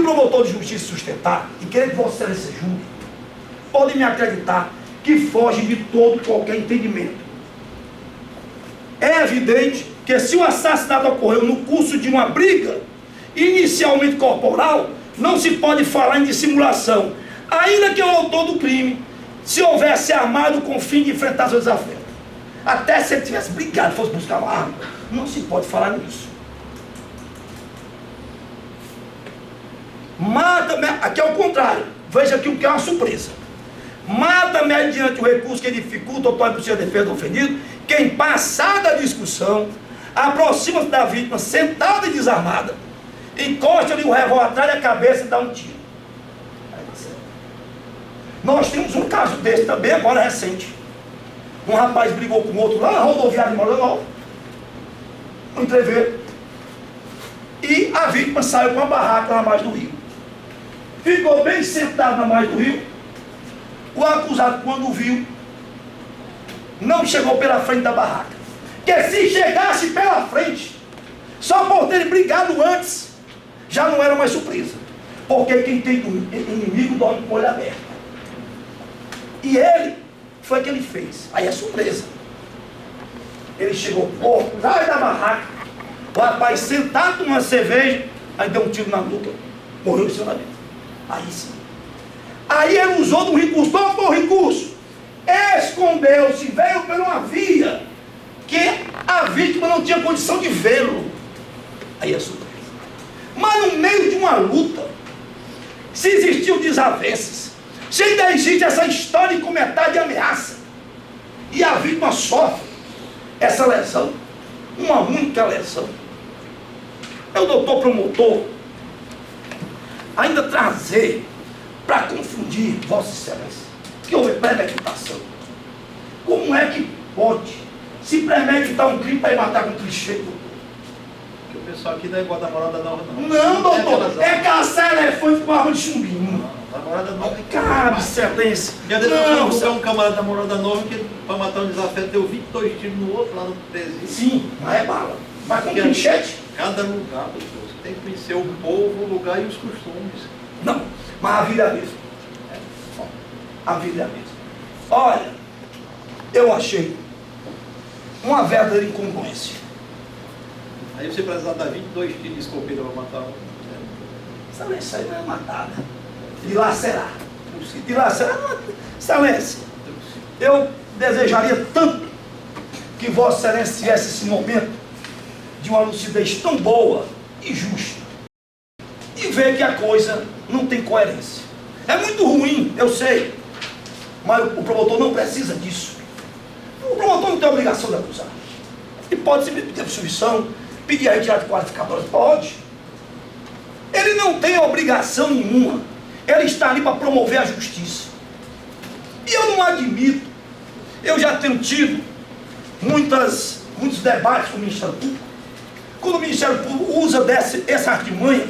promotor de justiça sustentar, e querer que Vossa Excelência julgue, pode me acreditar que foge de todo qualquer entendimento. É evidente que se o assassinato ocorreu no curso de uma briga inicialmente corporal, não se pode falar em dissimulação, ainda que o autor do crime se houvesse armado com o fim de enfrentar seus desafetos. Até se ele tivesse brigado, fosse buscar uma arma, não se pode falar nisso. Mata, aqui é o contrário, veja aqui o que é uma surpresa. Mata mediante o recurso que dificulta ou torna possível a defesa do ofendido, quem passada a discussão, aproxima-se da vítima sentada e desarmada, encosta-lhe o revólver atrás da cabeça e dá um tiro. Nós temos um caso desse também, agora recente. Um rapaz brigou com outro lá na rodoviária de Moura Nova, no entreveiro, e a vítima saiu com a barraca na margem do rio. Ficou bem sentado na margem do rio. O acusado, quando viu, não chegou pela frente da barraca. Porque se chegasse pela frente, só por ter brigado antes, já não era mais surpresa. Porque quem tem inimigo dorme com o olho aberto. E ele, foi o que ele fez. Aí é surpresa. Ele chegou por trás da barraca, o rapaz sentado numa cerveja, aí deu um tiro na nuca, morreu em cima dele. Aí sim. Aí ele usou do recurso, qual foi o recurso? Escondeu-se, veio por uma via que a vítima não tinha condição de vê-lo. Aí é surpresa. Mas no meio de uma luta, se existiam desavenças, se ainda existe essa história incomentada de ameaça, e a vítima sofre essa lesão, uma única lesão, é o doutor promotor ainda trazer para confundir Vossa Excelência que houve premeditação. Como é que pode se premeditar um crime para ir matar com clichê, doutor? Porque o pessoal aqui não é igual da Morada Nova, não. Não, doutor, é caçar elefante com arma de chumbinho. A Morada Nova é Cabe, Excelência. Já deu um camarada da Morada Nova que para matar um desafeto deu 22 tiros no outro lá no presídio. Sim, mas é bala. Mas com clichete? Cada lugar, doutor, você tem que conhecer o povo, o lugar e os costumes. Não, mas a vida é a mesma. A vida é a mesma. Olha, eu achei uma verdadeira incongruência. Aí você precisa dar 22 tiros de escopeta para matar um. Excelência, aí não é matar, né? Dilacerar. Dilacerar não é. Excelência, eu desejaria tanto que Vossa Excelência tivesse esse momento de uma lucidez tão boa e justa e ver que a coisa não tem coerência. É muito ruim, eu sei, mas o promotor não precisa disso. O promotor não tem obrigação de acusar. Ele pode se pedir absolvição, pedir a retirada de qualificadores, pode. Ele não tem obrigação nenhuma. Ele está ali para promover a justiça. E eu não admito. Eu já tenho tido muitos debates com o Ministério Público. Quando o Ministério Público usa essa artimanha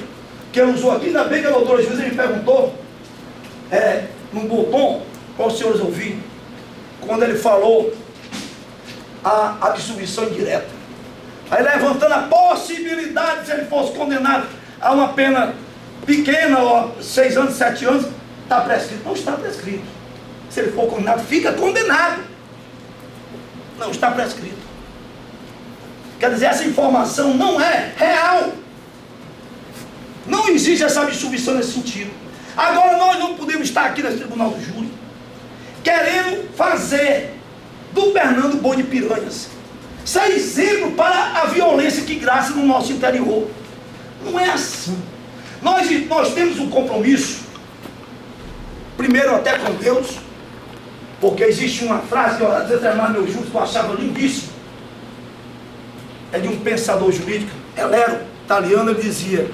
que ele usou aqui, ainda bem que a doutora juíza me perguntou, num bom tom, para os senhores ouvirem, quando ele falou a absolvição indireta. Aí levantando a possibilidade, se ele fosse condenado a uma pena pequena, ó, 6 anos, 7 anos, está prescrito. Não está prescrito. Se ele for condenado, fica condenado. Não está prescrito. Quer dizer, essa informação não é real. Não existe essa absolvição nesse sentido. Agora nós não podemos estar aqui nesse tribunal do júri querendo fazer do Fernando boi de piranhas. Isso é exemplo para a violência que graça no nosso interior. Não é assim. Nós temos um compromisso, primeiro até com Deus, porque existe uma frase que eu determinado meu juízo que eu achava lindíssima. É de um pensador jurídico, Elero, italiano, ele dizia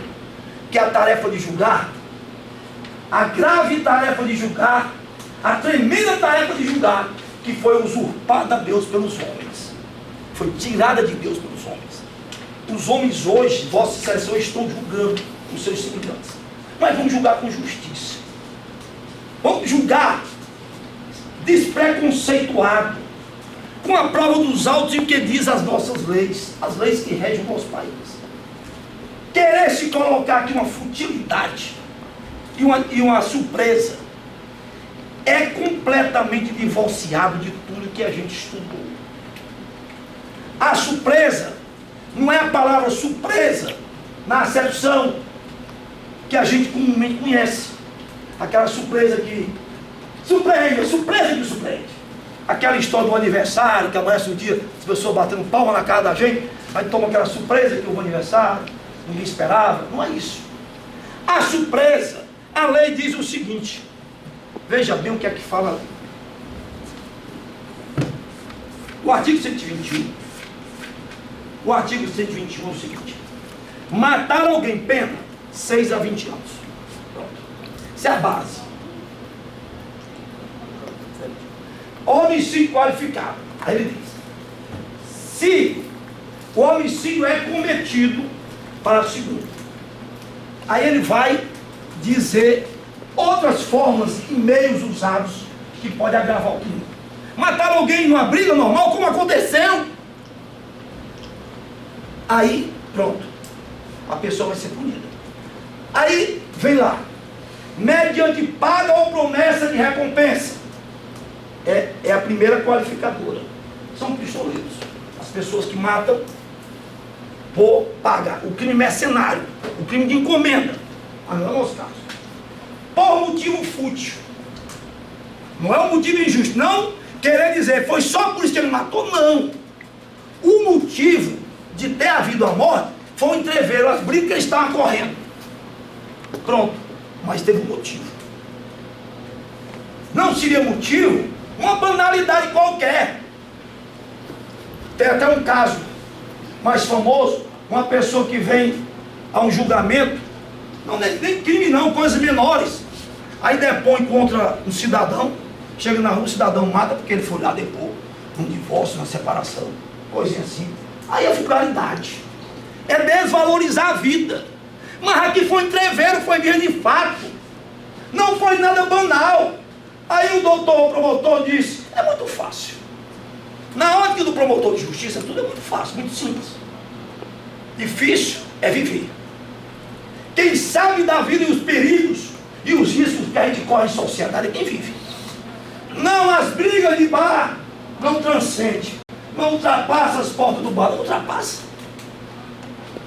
que a tarefa de julgar, a grave tarefa de julgar, a tremenda tarefa de julgar, que foi usurpada a Deus pelos homens, foi tirada de Deus pelos homens. Os homens hoje, Vossa Excelência, estão julgando os seus semelhantes, mas vamos julgar com justiça, vamos julgar despreconceituado, com a prova dos autos e o que diz as nossas leis, as leis que regem o nosso país. Querer se colocar aqui uma futilidade e uma surpresa é completamente divorciado de tudo que a gente estudou. A surpresa não é a palavra surpresa na acepção que a gente comumente conhece. Aquela surpresa que surpreende, a surpresa que surpreende. Aquela história do aniversário, que amanhece um dia, as pessoas batendo palma na cara da gente, aí toma aquela surpresa que houve aniversário, ninguém esperava. Não é isso. A surpresa, a lei diz o seguinte, veja bem o que é que fala a lei. O artigo 121, o artigo 121 é o seguinte: matar alguém, pena 6 a 20 anos. Pronto. Isso é a base. Homicídio qualificado. Aí ele diz: se o homicídio é cometido para o segundo, aí ele vai dizer outras formas e meios usados que pode agravar o crime. Matar alguém numa briga normal, como aconteceu. Aí, pronto, a pessoa vai ser punida. Aí, vem lá, mediante paga ou promessa de recompensa. É a primeira qualificadora. São pistoleiros, as pessoas que matam por pagar. O crime mercenário, o crime de encomenda, mas não é o nosso caso. Por motivo fútil. Não é um motivo injusto, não querer dizer, foi só por isso que ele matou, não. O motivo de ter havido a morte foi um entreveiro, as brigas que eles estavam correndo. Pronto, mas teve um motivo. Não seria motivo uma banalidade qualquer. Tem até um caso mais famoso, uma pessoa que vem a um julgamento, não nem crime não, coisas menores, aí depõe contra um cidadão, chega na rua, o cidadão mata porque ele foi lá depor, num divórcio, na separação, coisinha assim. Aí é vulgaridade, é desvalorizar a vida. Mas aqui foi entreveiro, foi via de fato, não foi nada banal. Aí o doutor, o promotor disse, é muito fácil. Na ótica do promotor de justiça, tudo é muito fácil, muito simples. Difícil é viver. Quem sabe da vida e os perigos e os riscos que a gente corre em sociedade é quem vive. Não as brigas de bar, não transcende, não ultrapassa as portas do bar, não ultrapassa.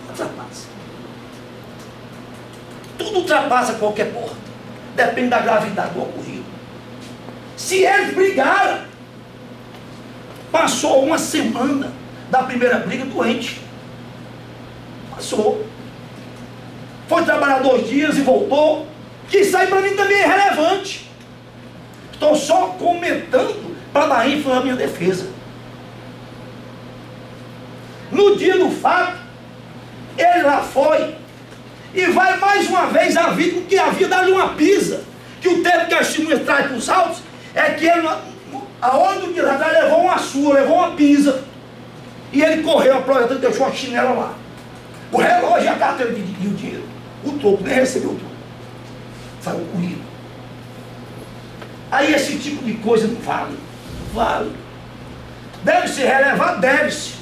Ultrapassa. Tudo ultrapassa qualquer porta. Depende da gravidade do ocorrido. Se eles brigaram, passou uma semana da primeira briga doente. Passou. Foi trabalhar 2 dias e voltou. Que isso aí para mim também é relevante. Estou só comentando para dar ênfase na minha defesa. No dia do fato, ele lá foi e vai mais uma vez a vida, que havia dado uma pisa. Que o tempo que as testemunhas traz para os autos é que ele, aonde o dia atrás, levou uma surra, levou uma pisa. E ele correu, aproveitando, deixou a chinela lá. O relógio e a carteira e o dinheiro. O troco, nem recebeu o troco. Saiu corrido. Aí esse tipo de coisa não vale. Não vale. Deve ser relevado? Deve-se.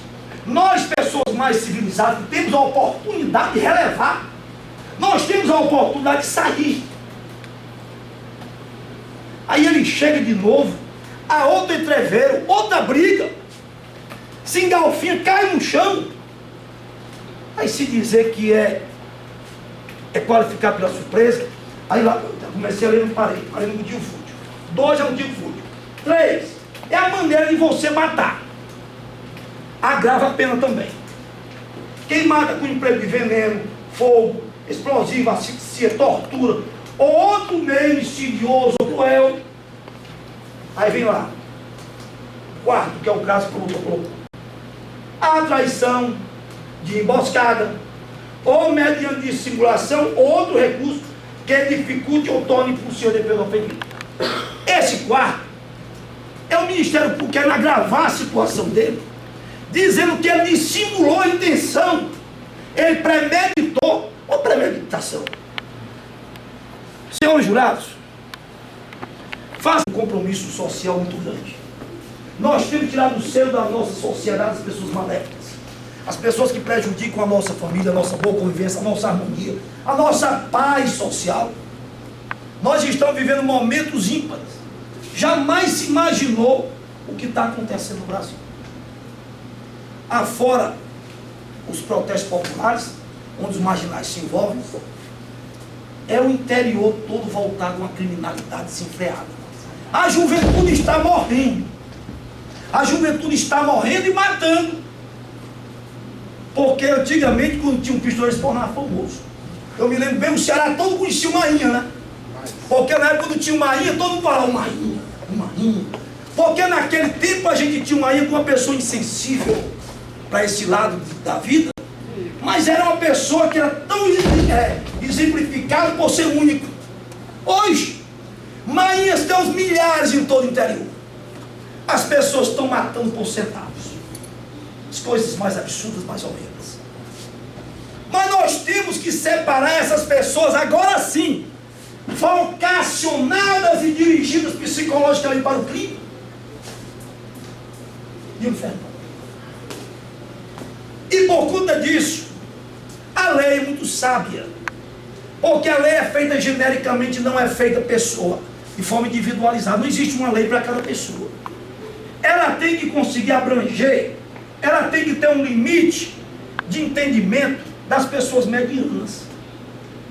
Nós, pessoas mais civilizadas, temos a oportunidade de relevar. Nós temos a oportunidade de sair. Aí ele chega de novo, a outro entreveiro, outra briga, se engalfinha, cai no chão. Aí se dizer que é qualificado pela surpresa, aí lá, eu comecei a ler e não parei no motivo fútil. 2 é motivo fútil. 3, é a maneira de você matar. Agrava a pena também. Quem mata com emprego de veneno, fogo, explosivo, asfixia, tortura, ou outro meio insidioso, cruel. Aí vem lá. 4, que é o caso que o doutor colocou. A traição de emboscada, ou mediante dissimulação, ou outro recurso que dificulte ou torne impossível a defesa ofendida. Esse 4 é o Ministério Público querendo agravar a situação dele, dizendo que ele dissimulou a intenção, ele premeditou, ou premeditação. Senhores jurados, faça um compromisso social muito grande. Nós temos que tirar do seio da nossa sociedade as pessoas maléficas, as pessoas que prejudicam a nossa família, a nossa boa convivência, a nossa harmonia, a nossa paz social. Nós estamos vivendo momentos ímpares. Jamais se imaginou o que está acontecendo no Brasil. Afora os protestos populares, onde os marginais se envolvem, é o interior todo voltado a uma criminalidade desenfreada. A juventude está morrendo. A juventude está morrendo e matando. Porque antigamente, quando tinha um pistoleiro, se tornava famoso. Eu me lembro bem, o Ceará todo conhecia o Marinha, né? Porque na época quando tinha o Marinha, todo mundo falava o Marinha, o Marinha. Porque naquele tempo a gente tinha o Marinha com uma pessoa insensível para esse lado da vida, mas era uma pessoa que era tão exemplificada por ser único. Hoje, Marinhas tem uns milhares em todo o interior. As pessoas estão matando por centavos. As coisas mais absurdas, mais ou menos. Mas nós temos que separar essas pessoas, agora sim, vocacionadas e dirigidas psicologicamente para o crime e o inferno. E por conta disso, a lei é muito sábia. Porque a lei é feita genericamente, não é feita pessoa, de forma individualizada. Não existe uma lei para cada pessoa. Ela tem que conseguir abranger, ela tem que ter um limite de entendimento das pessoas medianas,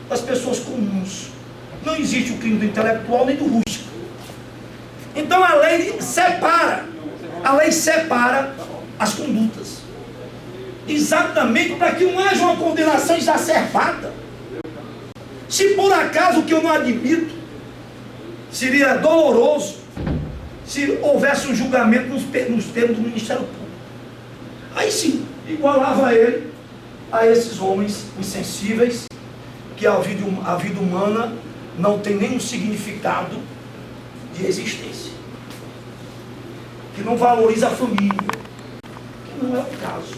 das pessoas comuns. Não existe o crime do intelectual nem do rústico. Então a lei separa as condutas, exatamente para que não haja uma condenação exacerbada. Se por acaso, o que eu não admito, seria doloroso se houvesse um julgamento nos termos do Ministério Público. Aí sim, igualava ele a esses homens insensíveis, que a vida humana não tem nenhum significado de existência, que não valoriza a família, que não é o caso.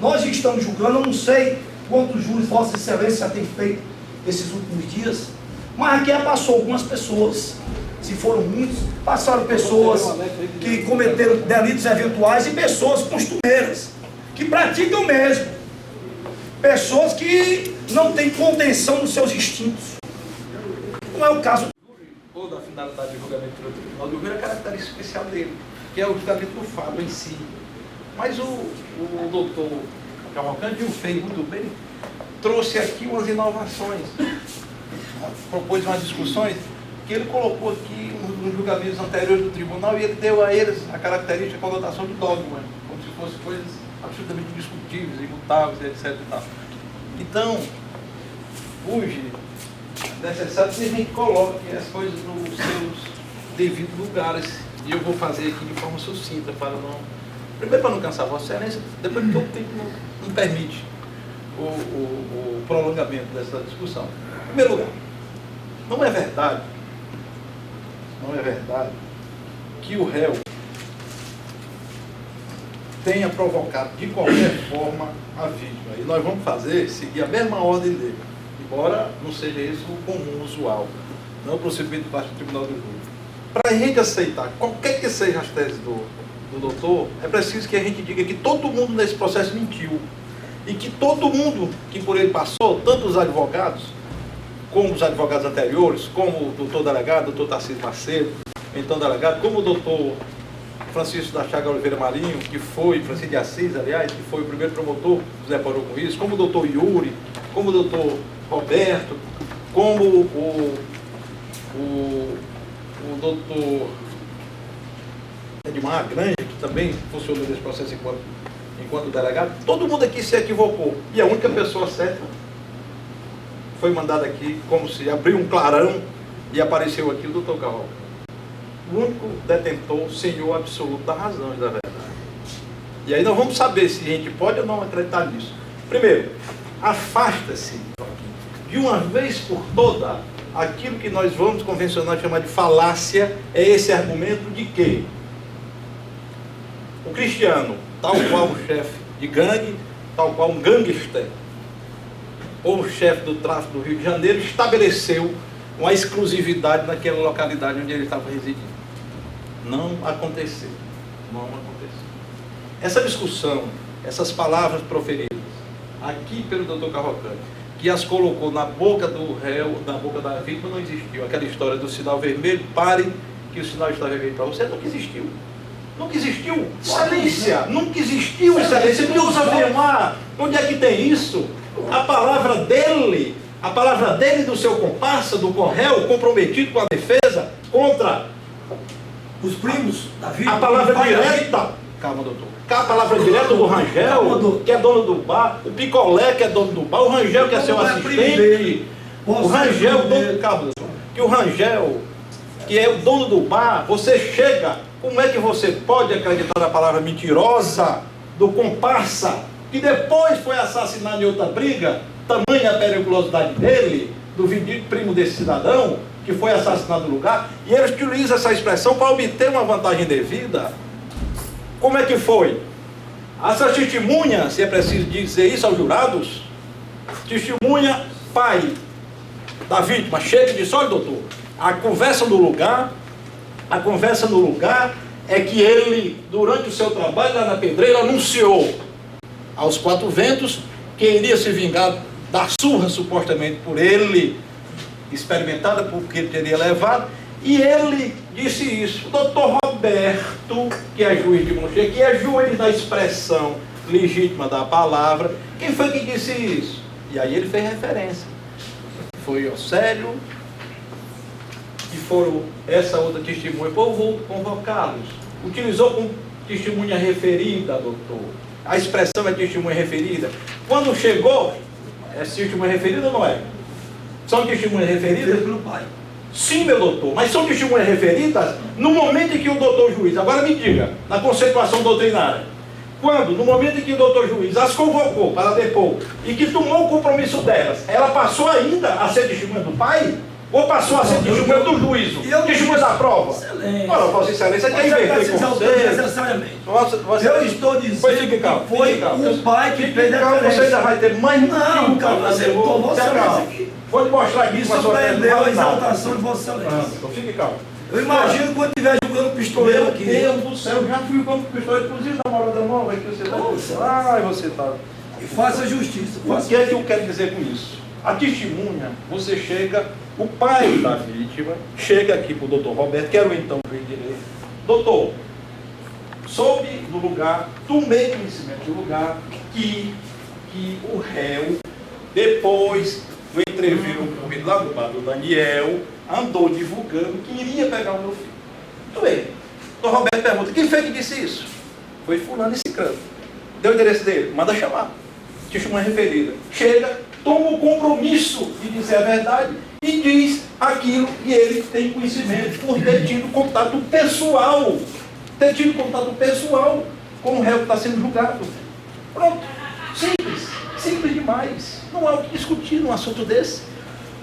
Nós estamos julgando, eu não sei quantos juros Vossa Excelência tem feito esses últimos dias, mas aqui passou algumas pessoas, se foram muitos, passaram pessoas que cometeram delitos eventuais e pessoas costumeiras, que praticam mesmo, pessoas que não têm contenção nos seus instintos. Não é o caso. Ou da finalidade de julgamento pelo tribunal do júri é a característica especial dele, que é o julgamento do fato em si. Mas o doutor Cavalcante o fez muito bem, trouxe aqui umas inovações, propôs umas discussões que ele colocou aqui nos julgamentos anteriores do tribunal, e ele deu a eles a característica, a conotação do dogma, como se fossem coisas absolutamente discutíveis, imutáveis, etc. E tal. Então, hoje, é necessário que a gente coloque as coisas nos seus devidos lugares, e eu vou fazer aqui de forma sucinta, primeiro para não cansar Vossa Excelência, depois porque o tempo não permite o prolongamento dessa discussão. Em primeiro lugar, não é verdade que o réu tenha provocado de qualquer forma a vítima. E nós vamos seguir a mesma ordem dele, embora não seja esse o comum, usual, não o procedimento debaixo do Tribunal do Júri. Para a gente aceitar qualquer que seja as teses do doutor, é preciso que a gente diga que todo mundo nesse processo mentiu. E que todo mundo que por ele passou, tanto os advogados, como os advogados anteriores, como o doutor delegado, doutor Tarcísio Macedo, então delegado, como o doutor Francisco da Chaga Oliveira Marinho, que foi, Francisco de Assis, aliás, que foi o primeiro promotor que se deparou com isso, como o doutor Yuri, como o doutor Roberto, como o doutor Edmar Grande, que também funcionou nesse processo enquanto delegado. Todo mundo aqui se equivocou. E a única pessoa certa foi mandada aqui, como se abriu um clarão e apareceu aqui o doutor Carol. O único detentor, senhor absoluto da razão e da verdade. E aí nós vamos saber se a gente pode ou não acreditar nisso. Primeiro, afasta-se de uma vez por toda aquilo que nós vamos convencionalmente chamar de falácia, é esse argumento de que o cristiano, tal qual um chefe de gangue, tal qual um gangster, ou o chefe do tráfico do Rio de Janeiro, estabeleceu uma exclusividade naquela localidade onde ele estava residindo. Não aconteceu. Não aconteceu. Essa discussão, essas palavras proferidas aqui pelo doutor Cavalcante, que as colocou na boca do réu, na boca da vítima, não existiu. Aquela história do sinal vermelho, pare que o sinal está vermelho para você, nunca existiu. Nunca existiu. Excelência, nunca existiu excelência. Deus afirmar, onde é que tem isso? A palavra dele do seu comparsa, do réu, comprometido com a defesa, contra os primos da vítima. A palavra direta, calma, doutor. A palavra direta do Rangel, que é dono do bar, o Picolé, que é dono do bar, o Rangel, que é seu assistente, o Rangel, que o Rangel, que é o dono do bar, você chega, como é que você pode acreditar na palavra mentirosa do comparsa, que depois foi assassinado em outra briga, tamanha a periculosidade dele, do vendido primo desse cidadão, que foi assassinado no lugar, e ele utiliza essa expressão para obter uma vantagem devida. Como é que foi? Essa testemunha, se é preciso dizer isso aos jurados, testemunha pai da vítima, chega e diz: olha, doutor, a conversa no lugar é que ele, durante o seu trabalho lá na pedreira, anunciou aos quatro ventos que iria se vingar da surra, supostamente por ele, experimentada porque ele teria levado, e ele disse isso. O doutor Roberto, que é juiz de Monte, que é juiz da expressão legítima da palavra, quem foi que disse isso? E aí ele fez referência. Foi Océlio, que foram essa outra testemunha, vou convocá-los. Utilizou como testemunha referida, doutor. A expressão é testemunha referida. Quando chegou, é testemunha referida ou não é? São testemunhas referidas pelo pai. Sim, meu doutor, mas são testemunhas referidas no momento em que o doutor juiz, agora me diga, na conceituação doutrinária, quando, no momento em que o doutor juiz as convocou para depor e que tomou o compromisso delas, ela passou ainda a ser testemunha do pai? Ou passou a ser testemunha do juízo? Testemunha da prova? Excelente. Ora, Vossa Excelência, quer inverter com você? Eu estou dizendo que foi o pai que fez a referência. Você ainda vai ter mais não, calma, você tomou aqui. Vou te mostrar aqui. Isso surpreendeu a exaltação de Vossa Excelência. Então fique calmo. Eu imagino quando estiver jogando pistoleiro aqui. Meu Deus do céu, já fui jogando pistoleiro, inclusive na morada nova aqui, você está. Ai, você está. E faça justiça. O que é que eu quero dizer com isso? A testemunha, você chega, o pai da vítima chega aqui para o doutor Roberto, que era o então juiz de direito. Doutor, soube do lugar, tomei conhecimento do lugar que o réu, depois do entreviro ocorrido lá no bar do Daniel, andou divulgando que iria pegar o meu filho. Muito bem. O doutor Roberto pergunta: quem foi que disse isso? Foi fulano e ciclano. Deu o endereço dele? Manda chamar. Testemunha referida. Chega, toma o compromisso de dizer a verdade e diz aquilo que ele tem conhecimento, por ter tido contato pessoal. Ter tido contato pessoal com o réu que está sendo julgado. Pronto. Simples. Simples demais. Não há o que discutir num assunto desse.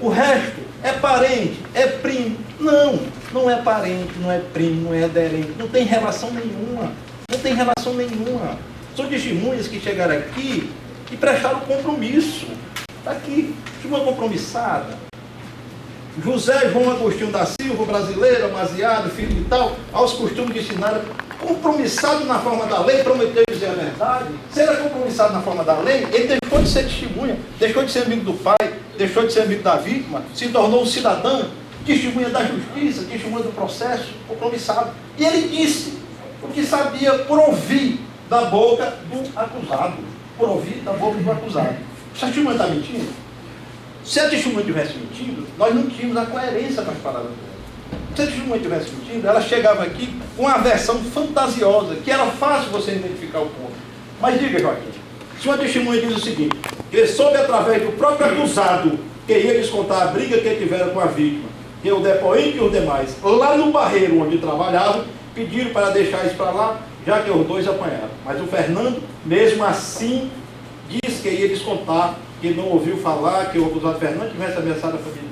O resto é parente, é primo. Não, não é parente, não é primo, não é aderente. Não tem relação nenhuma. Não tem relação nenhuma. São testemunhas que chegaram aqui e prestaram compromisso. Está aqui, uma compromissada. José João Agostinho da Silva, brasileiro, amaziado, filho de tal, aos costumes destinados, compromissado na forma da lei, prometeu dizer a verdade. Se ele é compromissado na forma da lei, ele deixou de ser testemunha, deixou de ser amigo do pai, deixou de ser amigo da vítima, se tornou um cidadão, testemunha da justiça, testemunha do processo, compromissado. E ele disse o que sabia por ouvir da boca do acusado. Por ouvir da boca do acusado. O testemunha está mentindo? Se a testemunha estivesse mentindo, nós não tínhamos a coerência com as palavras dela. Se a testemunha estivesse mentindo, ela chegava aqui com uma versão fantasiosa, que era fácil você identificar o ponto. Mas diga, Joaquim, se uma testemunha diz o seguinte: ele soube através do próprio acusado que ia lhes contar a briga que tiveram com a vítima, que o depoente e os demais, lá no barreiro onde trabalhavam, pediram para deixar isso para lá, já que os dois apanharam. Mas o Fernando, mesmo assim, disse que ia lhes contar que não ouviu falar que o acusado Fernando tivesse ameaçado a família.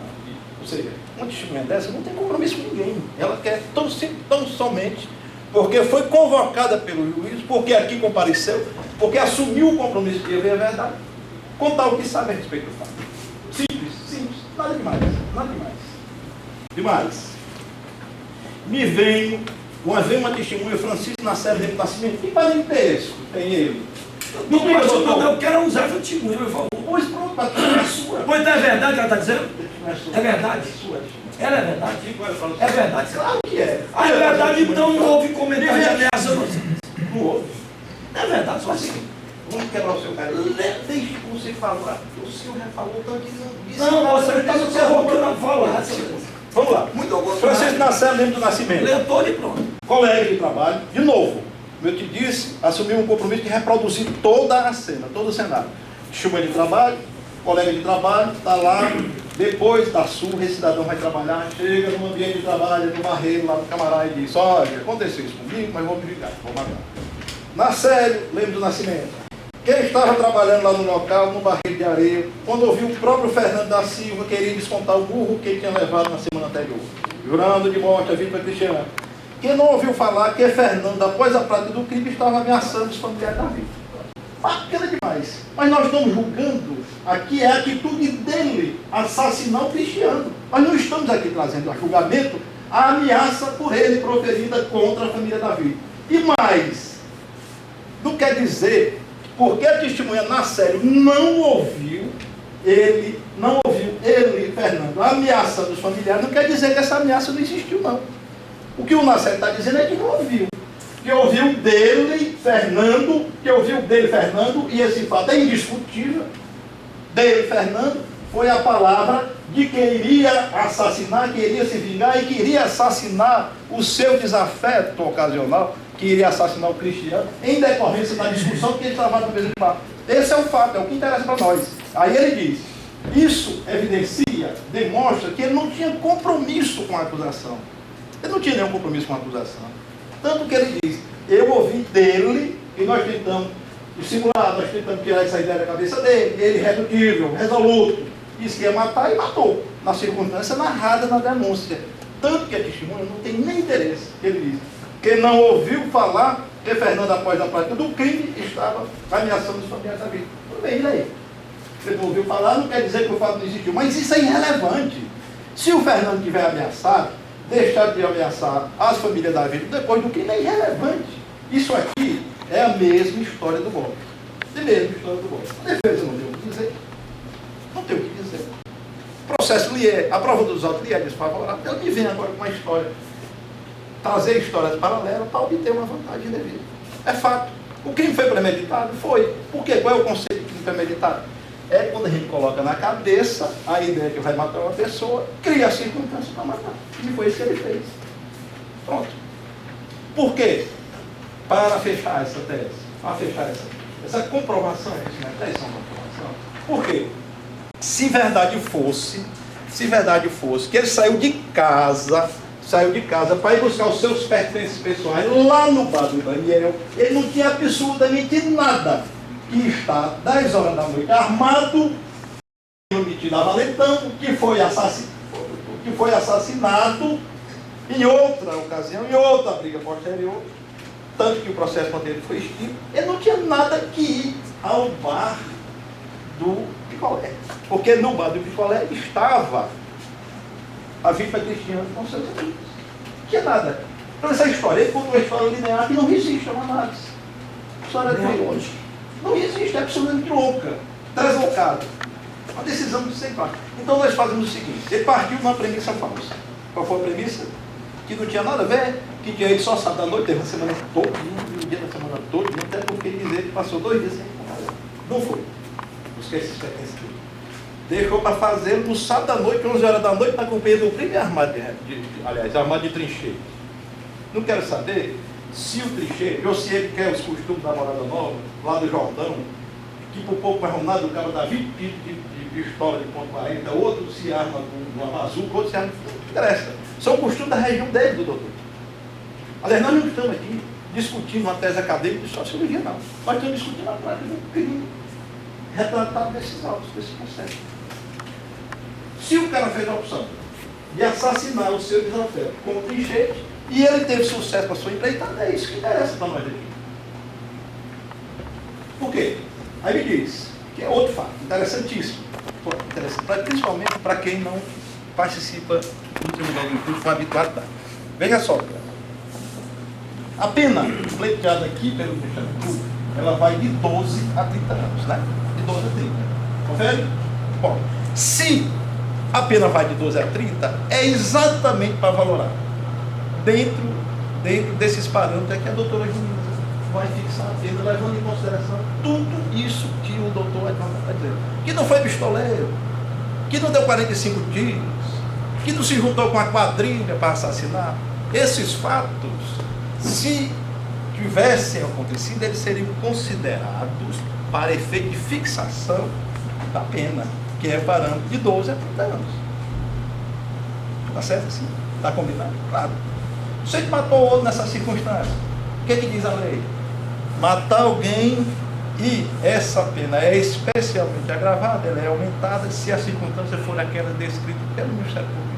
Ou seja, uma testemunha dessa não tem compromisso com ninguém. Ela quer tão somente porque foi convocada pelo juiz, porque aqui compareceu, porque assumiu o compromisso de ver a verdade, contar o que sabe a respeito do fato. Simples, simples, nada demais, nada demais. Demais. Me veio uma testemunha, Francisco Nascimento do Nascimento. Que parentesco tem ele? Não, pastor, não, eu quero usar a testemunha, por favor. Pois pronto, a testemunha é sua. Pois não é verdade que ela está dizendo? Não é sua. É verdade? É sua. Ela é verdade? É verdade? Claro que é. Ah, é verdade, então não houve comentário de ameaça. Não houve. É verdade, só assim. Vamos quebrar o seu carinho. Deixe você falar. O senhor já falou tanto que não disse. Não, você está no seu roubo que eu não falo. Vamos lá. Muito bom. Francisco Nascimento, lembro do Nascimento. Leitor e pronto. Colega de trabalho, de novo, como eu te disse, assumiu um compromisso de reproduzir toda a cena, todo o cenário. Chama de trabalho, colega de trabalho, está lá, depois da surra, esse cidadão vai trabalhar, chega no ambiente de trabalho, no barreiro, lá no camarada e diz, olha, aconteceu isso comigo, mas vou me ligar, vou matar. Na série, lembro do Nascimento. Quem estava trabalhando lá no local, no barril de areia, quando ouviu o próprio Fernando da Silva querer descontar o burro que ele tinha levado na semana anterior, jurando de morte a vítima cristiana. Quem não ouviu falar que Fernando, após a prática do crime, estava ameaçando os familiares da vítima. Bacana demais. Mas nós estamos julgando aqui a atitude dele, assassinar o cristiano. Nós não estamos aqui trazendo a julgamento a ameaça por ele proferida contra a família da vítima. E mais, não quer dizer... Porque a testemunha na série não ouviu ele, Fernando, ameaçando os familiares, não quer dizer que essa ameaça não existiu, não. O que o Nasser está dizendo é que não ouviu. Que ouviu dele, Fernando, e esse fato é indiscutível, dele, Fernando, foi a palavra de que iria assassinar, que iria se vingar e que iria assassinar o seu desafeto ocasional, que iria assassinar o cristiano, em decorrência da discussão que ele estava no mesmo papo. Esse é o fato, é o que interessa para nós. Aí ele diz, isso evidencia, demonstra que ele não tinha compromisso com a acusação. Ele não tinha nenhum compromisso com a acusação. Tanto que ele diz, eu ouvi dele, e nós tentamos simular, nós tentamos tirar essa ideia da cabeça dele, ele redutível, resoluto, disse que ia matar e matou, na circunstância narrada na denúncia. Tanto que a testemunha não tem nem interesse, ele diz, que não ouviu falar que Fernando, após a prática do crime, estava ameaçando os familiares da vítima. Tudo bem, e daí? Você não ouviu falar, não quer dizer que o fato não existiu, mas isso é irrelevante. Se o Fernando tiver ameaçado, deixar de ameaçar as famílias da vítima depois do crime é irrelevante. Isso aqui é a mesma história do golpe. É a mesma história do golpe. A defesa não tem o que dizer. Não tem o que dizer. O processo lhe é, a prova dos autos lhe é desfavorável. Ela me vem agora com uma história. Trazer histórias paralelas para obter uma vantagem devida. É fato. O crime foi premeditado? Foi. Por quê? Qual é o conceito de crime premeditado? É quando a gente coloca na cabeça a ideia que vai matar uma pessoa, cria a circunstância para matar. E foi isso que ele fez. Pronto. Por quê? Para fechar essa tese, para fechar essa comprovação, isso não é tese, é uma comprovação. Por quê? Se verdade fosse que ele saiu de casa para ir buscar os seus pertences pessoais lá no bar do Daniel, ele não tinha absolutamente nada. Que está 10 horas da noite armado, metido a valentão, que foi assassinado em outra ocasião, em outra briga posterior, tanto que o processo contra ele foi extinto. Ele não tinha nada que ir ao bar do Picolé, porque no bar do Picolé estava a vítima cristiana com seus amigos. Não tinha nada. Então essa história, ele contou uma história linear que não existe, é uma análise. História de hoje. Não existe, é absolutamente louca, deslocada. Uma decisão de sem parte. Então nós fazemos o seguinte, ele partiu de uma premissa falsa. Qual foi a premissa? Que não tinha nada a ver, que tinha ele só sábado à noite, teve uma semana toda, um dia da semana toda, até porque dizer que passou 2 dias sem trabalhar. Não foi. Busquei esses pertences tudo. Deixou para fazer no sábado à noite, 11 horas da noite, na companhia do crime armado armado de trincheiro. Não quero saber se o trincheiro, ou se ele quer os costumes da Morada Nova, lá do Jordão, que por pouco mais arrumado, o cara dá 20 tipos de pistola de ponto 40, outro se arma com uma bazuca, outro se arma, não interessa. São costumes da região dele, do doutor. Aliás, nós não estamos aqui discutindo uma tese acadêmica de sociologia, não. Nós estamos discutindo a prática do crime retratado desses autos, desse processo. Se o cara fez a opção de assassinar o seu desafeto com o trincheiro, e ele teve sucesso na sua empreitada, é isso que interessa para nós aqui. Por quê? Aí me diz, que é outro fato, interessantíssimo. Interessante, principalmente para quem não participa do Tribunal do Júri com habitualidade. Veja só, a pena pleiteada aqui pelo Ministério Público ela vai de 12 a 30 anos, né? De 12 a 30. Confere? Bom, se a pena vai de 12 a 30, é exatamente para valorar. Dentro desses parâmetros é que a doutora Junina vai fixar a pena, levando em consideração tudo isso que o doutor Edvaldo está dizendo. Que não foi pistoleiro, que não deu 45 tiros, que não se juntou com a quadrilha para assassinar. Esses fatos, se tivessem acontecido, eles seriam considerados para efeito de fixação da pena, que é parâmetro de 12 a 30 anos. Está certo assim? Está combinado? Claro. Você que matou outro nessa circunstância, o que diz a lei? Matar alguém e essa pena é especialmente agravada, ela é aumentada se a circunstância for aquela descrita pelo Ministério Público.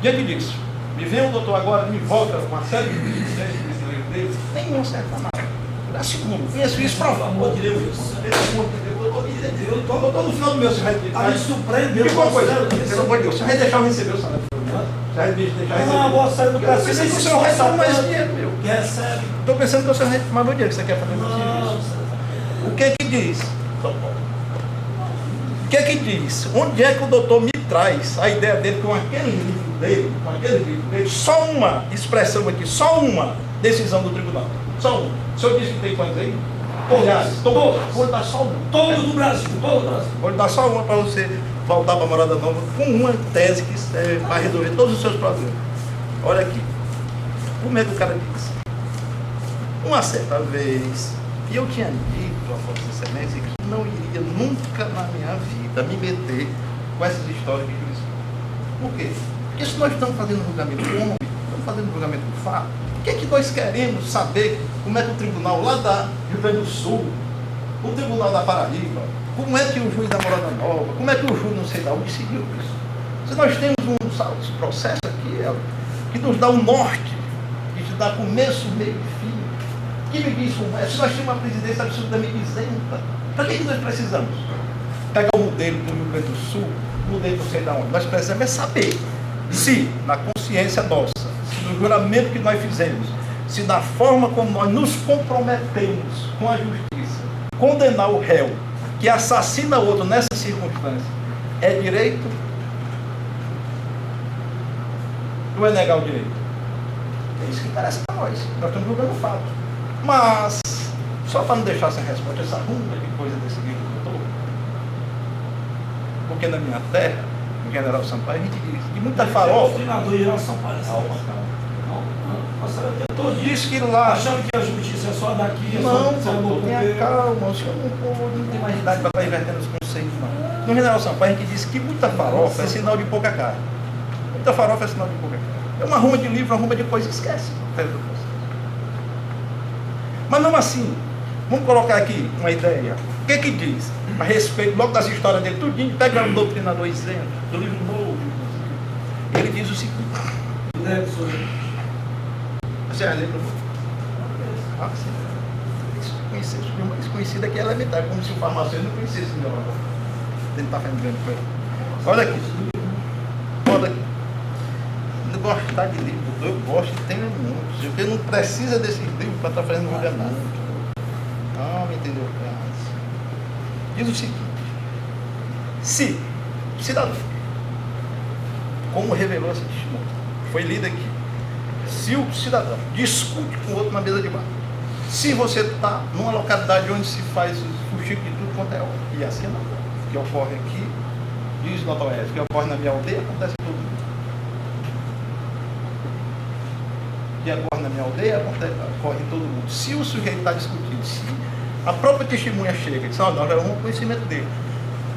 Diante disso, me vem o doutor agora, me volta com uma série de diligências desse livro dele, nenhum acerta nada. Segundo, conheço isso, por favor de Deus. Eu estou no final do meu, senhor. Está me surpreendendo. Pelo amor de Deus, o senhor vai deixar eu receber o salário? Já deixar não, você não precisa. Estou pensando que o senhor vai tomar mais dinheiro, meu. Que é sério. Estou pensando que o senhor vai tomar meu dinheiro, que você quer fazer isso. O que diz? O que diz? Onde é que o doutor me traz a ideia dele com aquele livro dele, só uma expressão aqui, só uma decisão do tribunal? Só uma. O senhor disse que tem quantos aí? Todos. Vou dar só uma. Todos do Brasil, todo o Brasil. Vou dar só uma para você voltar para a morada nova com uma tese que serve para resolver todos os seus problemas. Olha aqui. Como é que o cara diz? Uma certa vez, e eu tinha dito a Vossa Excelência que não iria nunca na minha vida me meter com essas histórias de jurisprudência. Por quê? Porque se nós estamos fazendo julgamento do homem, estamos fazendo julgamento do fato, o que é que nós queremos saber? Como é que o tribunal lá da Rio Grande do Sul, o tribunal da Paraíba, como é que o juiz da Morada Nova, como é que o juiz não sei lá onde decidiu isso? Se nós temos um processo aqui, que nos dá um norte, que nos dá começo, meio e fim, que me diz como é? Se nós temos uma presidência absolutamente isenta, para que nós precisamos? Pegar o modelo do Rio Grande do Sul, o modelo não sei de onde. Nós precisamos é saber se, na consciência nossa, se no juramento que nós fizemos, se da forma como nós nos comprometemos com a justiça, condenar o réu que assassina outro nessa circunstância, é direito ou é negar o direito? É isso que interessa para nós. Nós estamos julgando o fato. Mas, só para não deixar sem resposta essa ruma de coisa desse livro que eu estou, porque na minha terra, no General Sampaio, a gente diz de muita farofa. General Sampaio. Diz que lá. Achando que a justiça é só daqui, não, tenha calma, o senhor não tem mais idade para estar invertendo os conceitos, não. No General Sampaio, a gente diz que muita farofa é sinal de pouca carne. Muita farofa é sinal de pouca carne. É uma ruma de livro, uma ruma de coisa, esquece. Mas não assim. Vamos colocar aqui uma ideia. O que diz? A respeito, logo das histórias dele, tudinho, pega um doutrinador isento, do livro novo. Ele diz o seguinte. Você lembra? Ah, sim. Desconhecido aqui é elementar, como se o farmacêutico não conhecesse o meu avô. Ele está fazendo grande coisa. Olha aqui. Olha aqui. Eu gostar de livro, eu gosto e tenho muitos. Porque não precisa desses livros para estar fazendo julgamento. Não me entendeu? Diz o seguinte: se cidadão, como revelou essa testemunha, foi lido aqui, se o cidadão discute com o outro na mesa de bar, se você está numa localidade onde se faz o fuxico de tudo quanto é hora, e assim não, que ocorre aqui, diz o Dr. Oeste, que ocorre na minha aldeia, acontece em todo mundo. Que ocorre na minha aldeia, ocorre em todo mundo. Se o sujeito está discutindo, se a própria testemunha chega e diz, não, já é um conhecimento dele.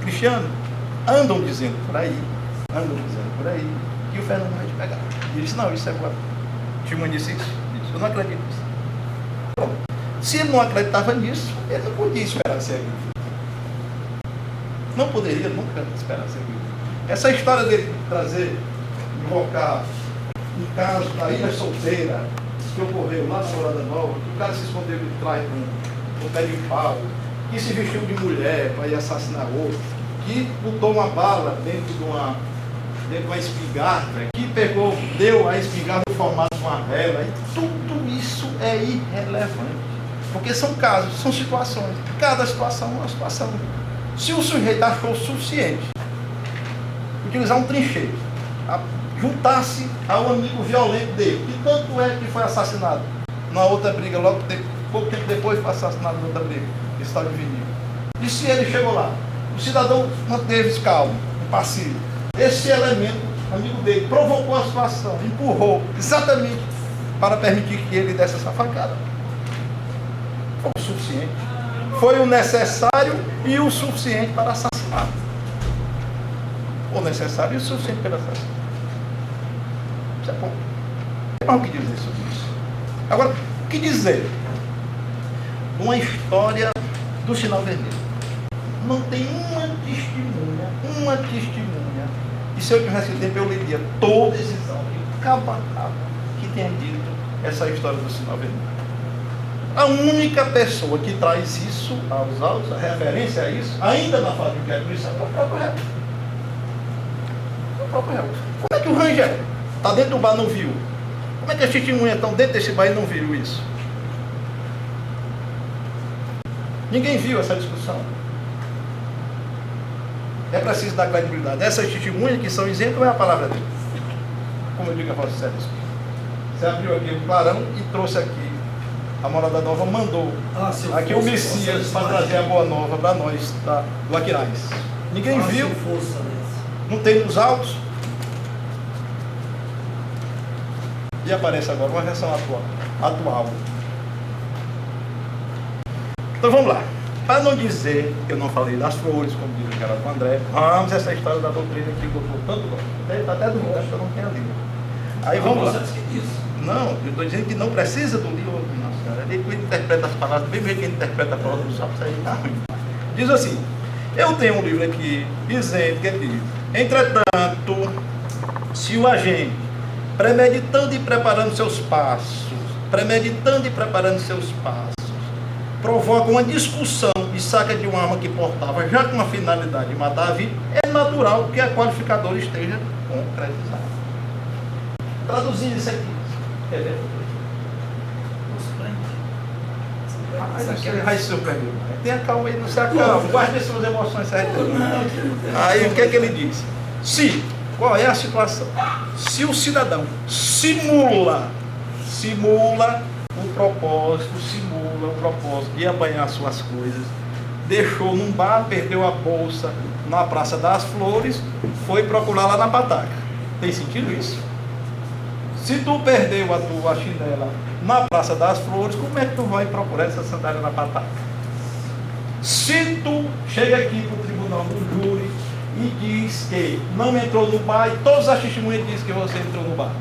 Cristiano, andam dizendo por aí, que o Fernando vai te pegar. E ele disse, não, isso é boa. A testemunha disse isso? Disse, eu não acredito nisso. Bom, se ele não acreditava nisso, ele não podia esperar ser vivo. Não poderia nunca esperar ser vivo. Essa história dele trazer, invocar um caso da Ilha Solteira, que ocorreu lá na Morada Nova, que o cara se escondeu de trás de um pé de pau, que se vestiu de mulher para ir assassinar outro, que botou uma bala dentro de uma espingarda, que deu a espingarda no formato de uma vela, e tudo isso é irrelevante. Porque são casos, são situações. Cada situação é uma situação. Se o sujeito achou suficiente utilizar um trincheiro, juntar-se ao amigo violento dele, que tanto é que foi assassinado numa outra briga, pouco tempo depois foi assassinado numa outra briga, esse tal de Vinil. E se ele chegou lá, o cidadão manteve-se calmo, passivo. Esse elemento, amigo dele, provocou a situação, empurrou exatamente para permitir que ele desse essa facada. Foi o suficiente. Foi o necessário e o suficiente para assassinar. O necessário e o suficiente para assassinar. Isso é bom. Tem mais o que dizer sobre isso. Agora, o que dizer? Uma história do sinal vermelho. Não tem uma testemunha. E se eu tivesse tempo, eu leria todos esses áudios, cabo a cabo, que tenha dito essa história do sinal vermelho. A única pessoa que traz isso aos autos, a referência a isso, ainda na fase de inquérito, é o próprio réu. O próprio réu. Como é que o Rangel está dentro do bar e não viu? Como é que as testemunhas estão dentro desse bar e não viram isso? Ninguém viu essa discussão. É preciso dar credibilidade. Essas testemunhas que são isentas, é a palavra dele. Como eu digo a Vossa Excelência. Você abriu aqui o clarão e trouxe aqui. A Morada Nova mandou aqui o Messias para trazer a boa nova para nós, tá? Do Aquiraz. Ninguém viu. Não tem nos autos. E aparece agora uma versão atual. Então vamos lá. Para não dizer que eu não falei das flores, como diz o Geraldo André, vamos essa história da doutrina que botou tanto gosto. Está até duvidando que eu não tenho lido. Aí vamos lá. Não, eu estou dizendo que não precisa do livro. Nossa Senhora, ele interpreta as palavras, bem que ele interpreta a palavra do sapo, isso aí está ruim. Diz assim, eu tenho um livro aqui dizendo que ele diz: entretanto, se o agente, premeditando e preparando seus passos, provoca uma discussão e saca de uma arma que portava já com a finalidade de matar a vida, é natural que a qualificadora esteja concretizada. Traduzindo isso aqui. Quer ver? Aí seu pergunta. Tenha calma aí, não se acalma. Guarde suas emoções certas. Aí o que é que ele diz? Qual é a situação? Se o cidadão simula o propósito de apanhar suas coisas, deixou num bar, perdeu a bolsa na Praça das Flores, foi procurar lá na pataca. Tem sentido isso? Se tu perdeu a tua chinela na Praça das Flores, como é que tu vai procurar essa sandália na pataca? Se tu chega aqui para o tribunal do júri e diz que não entrou no bar e todas as testemunhas dizem que você entrou no bar.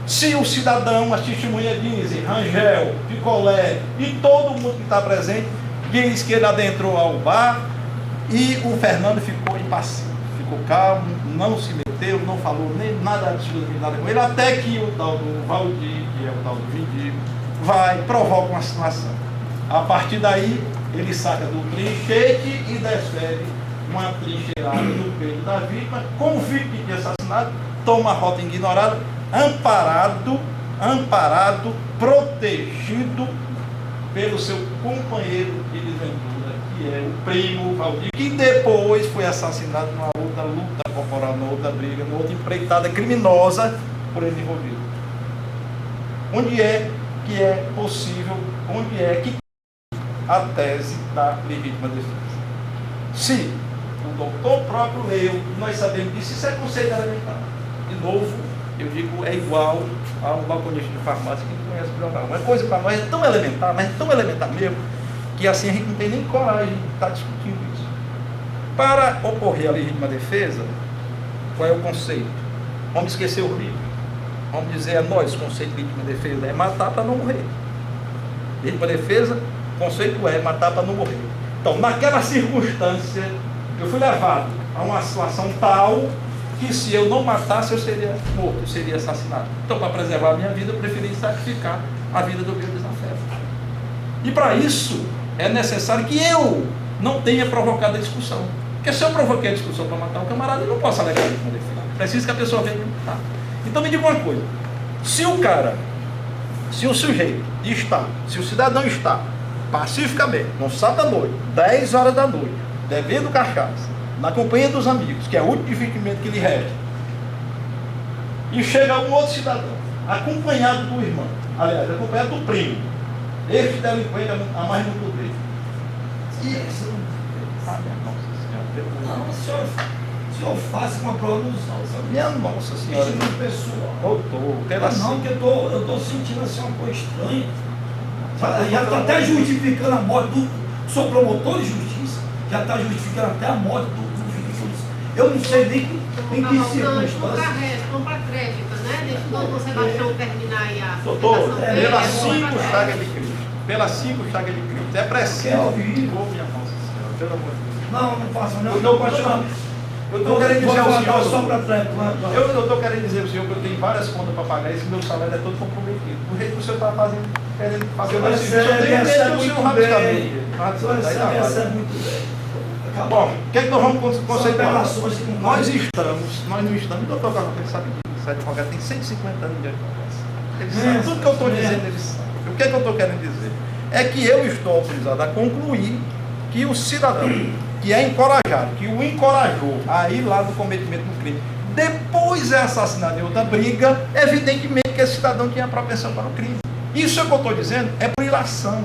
Se o cidadão, as testemunhas dizem, Rangel, Picolé e todo mundo que está presente, diz que ele adentrou ao bar e o Fernando ficou impassível, ficou calmo, não se meteu, não falou nem nada absolutamente nada com ele, até que o tal do Valdir, que é o tal do Vindigo, provoca uma situação. A partir daí, ele saca do trinchete e desfere uma trincheirada no peito da vítima, convicto de assassinato, toma a rota ignorada, amparado, protegido pelo seu companheiro de desventura, que é o primo Valdir, que depois foi assassinado numa outra luta corporal, numa outra briga, numa outra empreitada criminosa por ele envolvido. Onde é que é possível, onde é que a tese da legítima defesa? Se o doutor próprio leu, nós sabemos disso, isso é conceito elementar. De novo, eu digo, é igual a um balconista de farmácia que não conhece o jornal. Uma coisa para nós é tão elementar, mas é tão elementar mesmo, que assim a gente não tem nem coragem de estar discutindo isso. Para ocorrer a legítima defesa, qual é o conceito? Vamos esquecer o livro. Vamos dizer a nós, o conceito de legítima defesa é matar para não morrer. Legítima defesa, o conceito é matar para não morrer. Então, naquela circunstância, eu fui levado a uma situação tal que se eu não matasse, eu seria morto, eu seria assassinado. Então, para preservar a minha vida, eu preferi sacrificar a vida do meu desafeto. E para isso, é necessário que eu não tenha provocado a discussão. Porque se eu provoquei a discussão para matar o camarada, eu não posso alegar isso na defesa. Preciso que a pessoa venha me matar. Então, me diga uma coisa. Se o sujeito está, se o cidadão está pacificamente, no sábado à noite, 10 horas da noite, bebendo cachaça, na companhia dos amigos, que é o último divertimento que lhe resta, e chega um outro cidadão, acompanhado do irmão, aliás, acompanhado do primo, este delinquente a mais no poder. E isso não, o senhor faça uma prova dos autos. minha Nossa Senhora. Isso pessoal. Doutor, pela Não, que eu estou sentindo assim uma coisa estranha. Já está até justificando a morte do. Sou promotor de justiça, já está justificando até a morte do filho de polícia. Eu não sei nem que circunstância. Compra crédito, né? Deixa o doutor Sebastião terminar aí a doutor, explicação dele, pelas compra 5 crédito. chagas de Cristo, pelas 5 chagas de Cristo, é preciso. Quer ouvir? Oh, minha Nossa Senhora, pelo amor de Deus. Não faço não. Eu estou querendo dizer ao senhor, só para trás. eu estou querendo dizer ao senhor que eu tenho várias contas para pagar e esse meu salário é todo comprometido. O jeito que o senhor está fazendo, querendo fazer o meu serviço, eu tenho medo do senhor rapidamente. Recebe muito bem. Bom, o que é que nós vamos conceituar? Apelações que não Nós não estamos, o doutor Carlos sabe disso, esse advogado tem 150 anos de advocacia. Ele sabe, tudo que eu estou dizendo, ele sabe. O que é que eu estou querendo dizer? É que eu estou autorizado a concluir que o cidadão que é encorajado, que o encorajou a ir lá no cometimento do crime, depois é assassinado em outra briga, evidentemente que esse cidadão tinha propensão para o crime. Isso é o que eu estou dizendo, é por ilação,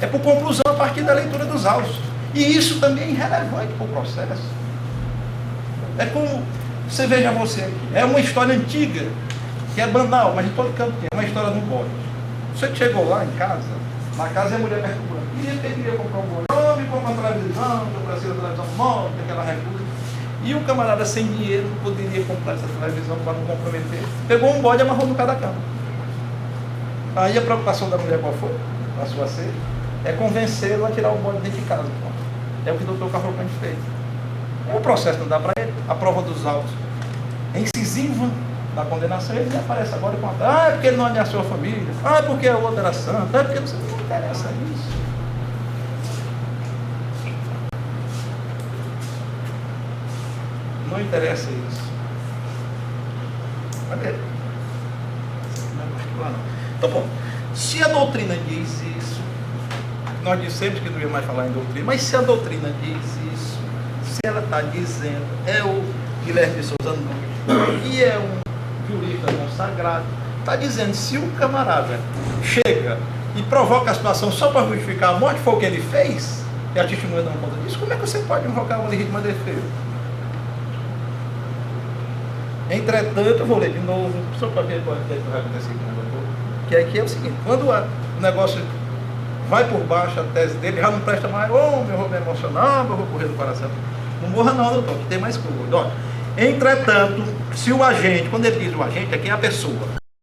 é por conclusão a partir da leitura dos autos. E isso também é irrelevante para o processo. É como, você veja você aqui, é uma história antiga, que é banal, mas em todo canto tem, é uma história do bode. Você chegou lá em casa, na casa é a mulher perturbando, queria comprar um bode, me comprar uma televisão, eu preciso de televisão nova, aquela recusa. E o camarada sem dinheiro não poderia comprar essa televisão para não comprometer. Pegou um bode e amarrou no cara da cama. Aí a preocupação da mulher qual foi? Na sua sede? É convencê-lo a tirar o bode dentro de casa. É o que o doutor Cavalcante fez. O processo não dá para ele. A prova dos autos é incisiva da condenação. Ele aparece agora com é porque ele não ameaçou a família. É porque a outra era santa. É porque não interessa isso. Não interessa isso. Cadê? Não é particular, não. Então, bom, se a doutrina diz isso, nós dissemos que não ia mais falar em doutrina, mas se a doutrina diz isso, se ela está dizendo, é o Guilherme de Souza Nunes, e é um jurista consagrado, está dizendo, se o camarada chega e provoca a situação só para justificar a morte, foi o que ele fez, e a testemunha não conta disso, como é que você pode invocar uma legítima defesa? Entretanto, eu vou ler de novo, só para ver o que vai acontecer com o doutor, que aqui é o seguinte, quando o negócio vai por baixo, a tese dele já não presta mais, meu vou me emocionar, eu vou correr do coração. Não morra não, doutor, que tem mais coisa. Entretanto, se o agente, quando ele diz o agente, é quem é a pessoa,